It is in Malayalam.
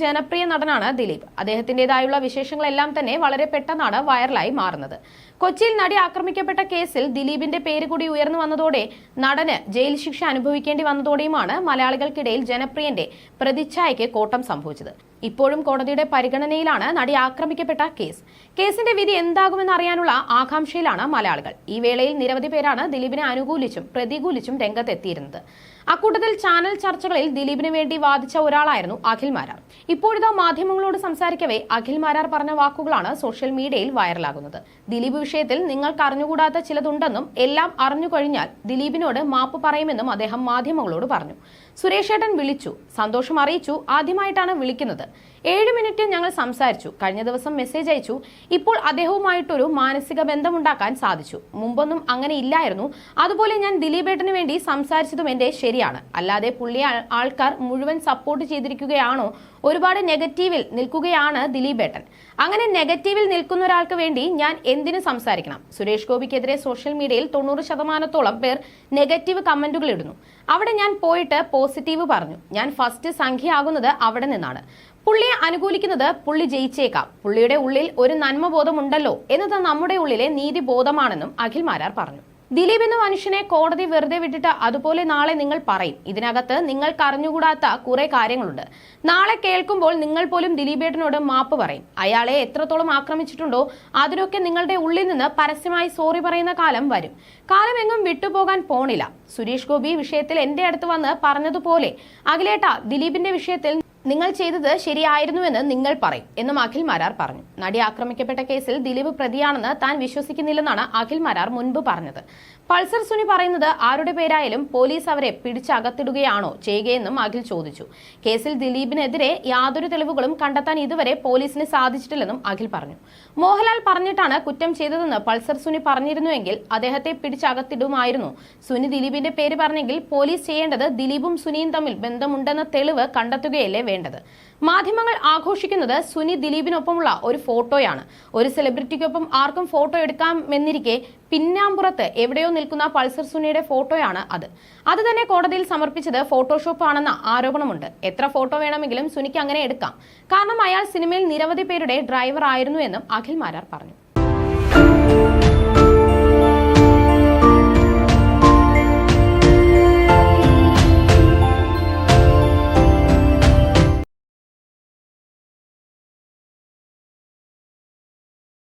ജനപ്രിയ നടനാണ് ദിലീപ്. അദ്ദേഹത്തിന്റേതായുള്ള വിശേഷങ്ങളെല്ലാം തന്നെ വളരെ പെട്ടെന്നാണ് വൈറലായി മാറുന്നത്. കൊച്ചിയിൽ നടി ആക്രമിക്കപ്പെട്ട കേസിൽ ദിലീപിന്റെ പേര് കൂടി ഉയർന്നു വന്നതോടെ നടന് ജയിൽ ശിക്ഷ അനുഭവിക്കേണ്ടി വന്നതോടെയുമാണ് മലയാളികൾക്കിടയിൽ ജനപ്രിയന്റെ പ്രതിച്ഛായയ്ക്ക് കോട്ടം സംഭവിച്ചത്. ഇപ്പോഴും കോടതിയുടെ പരിഗണനയിലാണ് നടി ആക്രമിക്കപ്പെട്ട കേസിന്റെ വിധി എന്താകുമെന്ന് അറിയാനുള്ള ആകാംക്ഷയിലാണ് മലയാളികൾ. ഈ വേളയിൽ നിരവധി പേരാണ് ദിലീപിനെ അനുകൂലിച്ചും പ്രതികൂലിച്ചും രംഗത്തെത്തിയിരുന്നത്. അക്കൂട്ടത്തിൽ ചാനൽ ചർച്ചകളിൽ ദിലീപിന് വേണ്ടി വാദിച്ച ഒരാളായിരുന്നു അഖിൽ മാരാർ. ഇപ്പോഴിതാ മാധ്യമങ്ങളോട് സംസാരിക്കവേ അഖിൽ മാരാർ പറഞ്ഞ വാക്കുകളാണ് സോഷ്യൽ മീഡിയയിൽ വൈറലാകുന്നത്. ദിലീപ് വിഷയത്തിൽ നിങ്ങൾക്ക് അറിഞ്ഞുകൂടാത്ത ചിലതുണ്ടെന്നും എല്ലാം അറിഞ്ഞു കഴിഞ്ഞാൽ ദിലീപിനോട് മാപ്പ് പറയുമെന്നും അദ്ദേഹം മാധ്യമങ്ങളോട് പറഞ്ഞു. സുരേഷ് ഏട്ടൻ വിളിച്ചു, സന്തോഷം അറിയിച്ചു. ആദ്യമായിട്ടാണ് വിളിക്കുന്നത്. 7 മിനിറ്റ് ഞങ്ങൾ സംസാരിച്ചു. കഴിഞ്ഞ ദിവസം മെസ്സേജ് അയച്ചു. ഇപ്പോൾ അദ്ദേഹവുമായിട്ടൊരു മാനസിക ബന്ധമുണ്ടാക്കാൻ സാധിച്ചു. മുമ്പൊന്നും അങ്ങനെ ഇല്ലായിരുന്നു. അതുപോലെ ഞാൻ ദിലീപേട്ടന് വേണ്ടി സംസാരിച്ചതും എന്റെ ശരിയാണ്. അല്ലാതെ പുള്ളിയെ ആൾക്കാർ മുഴുവൻ സപ്പോർട്ട് ചെയ്തിരിക്കുകയാണോ? ഒരുപാട് നെഗറ്റീവിൽ നിൽക്കുകയാണ് ദിലീപേട്ടൻ. അങ്ങനെ നെഗറ്റീവിൽ നിൽക്കുന്ന ഒരാൾക്ക് വേണ്ടി ഞാൻ എന്തിനു സംസാരിക്കണം? സുരേഷ് ഗോപിക്കെതിരെ സോഷ്യൽ മീഡിയയിൽ 90% പേർ നെഗറ്റീവ് കമന്റുകൾ ഇടുന്നു. അവിടെ ഞാൻ പോയിട്ട് പോസിറ്റീവ് പറഞ്ഞു. ഞാൻ ഫസ്റ്റ് സംഖ്യയാകുന്നത് അവിടെ നിന്നാണ്. പുള്ളിയെ അനുകൂലിക്കുന്നത് പുള്ളി ജയിച്ചേക്കാം. പുള്ളിയുടെ ഉള്ളിൽ ഒരു നന്മബോധമുണ്ടല്ലോ എന്നത് നമ്മുടെ ഉള്ളിലെ നീതിബോധമാണെന്നും അഖിൽ മാരാർ പറഞ്ഞു. ദിലീപ് എന്ന മനുഷ്യനെ കോടതി വെറുതെ വിട്ടിട്ട് അതുപോലെ നാളെ നിങ്ങൾ പറയും. ഇതിനകത്ത് നിങ്ങൾക്ക് അറിഞ്ഞുകൂടാത്ത കുറെ കാര്യങ്ങളുണ്ട്. നാളെ കേൾക്കുമ്പോൾ നിങ്ങൾ പോലും ദിലീപേട്ടനോട് മാപ്പ് പറയും. അയാളെ എത്രത്തോളം ആക്രമിച്ചിട്ടുണ്ടോ അതിനൊക്കെ നിങ്ങളുടെ ഉള്ളിൽ നിന്ന് പരസ്യമായി സോറി പറയുന്ന കാലം വരും. കാലം എങ്ങും വിട്ടുപോകാൻ പോണില്ല. സുരേഷ് ഗോപി വിഷയത്തിൽ എന്റെ അടുത്ത് വന്ന് പറഞ്ഞതുപോലെ അഖിലേട്ട ദിലീപിന്റെ വിഷയത്തിൽ നിങ്ങൾ ചെയ്തത് ശരിയായിരുന്നുവെന്ന് നിങ്ങൾ പറയും എന്നും അഖിൽ മാരാർ പറഞ്ഞു. നടി ആക്രമിക്കപ്പെട്ട കേസിൽ ദിലീപ് പ്രതിയാണെന്ന് താൻ വിശ്വസിക്കുന്നില്ലെന്നാണ് അഖിൽ മാരാർ മുൻപ് പറഞ്ഞത്. പൾസർ സുനി പറയുന്നത് ആരുടെ പേരായാലും പോലീസ് അവരെ പിടിച്ചകത്തിടുകയാണോ ചെയ്യുകയെന്നും അഖിൽ ചോദിച്ചു. കേസിൽ ദിലീപിനെതിരെ യാതൊരു തെളിവുകളും കണ്ടെത്താൻ ഇതുവരെ പോലീസിന് സാധിച്ചിട്ടില്ലെന്നും അഖിൽ പറഞ്ഞു. മോഹൻലാൽ പറഞ്ഞിട്ടാണ് കുറ്റം ചെയ്തതെന്ന് പൾസർ സുനി പറഞ്ഞിരുന്നുവെങ്കിൽ അദ്ദേഹത്തെ പിടിച്ചകത്തിടുമായിരുന്നു. സുനി ദിലീപിന്റെ പേര് പറഞ്ഞെങ്കിൽ പോലീസ് ചെയ്യേണ്ടത് ദിലീപും സുനിയും തമ്മിൽ ബന്ധമുണ്ടെന്ന തെളിവ് കണ്ടെത്തുകയല്ലേ വേണ്ടത്. മാധ്യമങ്ങൾ ആഘോഷിക്കുന്നത് സുനി ദിലീപിനൊപ്പമുള്ള ഒരു ഫോട്ടോയാണ്. ഒരു സെലിബ്രിറ്റിക്കൊപ്പം ആർക്കും ഫോട്ടോ എടുക്കാമെന്നിരിക്കെ പിന്നാമ്പുറത്ത് എവിടെയോ നിൽക്കുന്ന പൾസർ സുനിയുടെ ഫോട്ടോയാണ് അത് തന്നെ കോടതിയിൽ സമർപ്പിച്ചത് ഫോട്ടോഷോപ്പ് ആണെന്ന ആരോപണമുണ്ട്. എത്ര ഫോട്ടോ വേണമെങ്കിലും സുനിക്ക് അങ്ങനെ എടുക്കാം. കാരണം അയാൾ സിനിമയിൽ നിരവധി പേരുടെ ഡ്രൈവർ ആയിരുന്നു എന്നും അഖിൽ മാരാർ പറഞ്ഞു.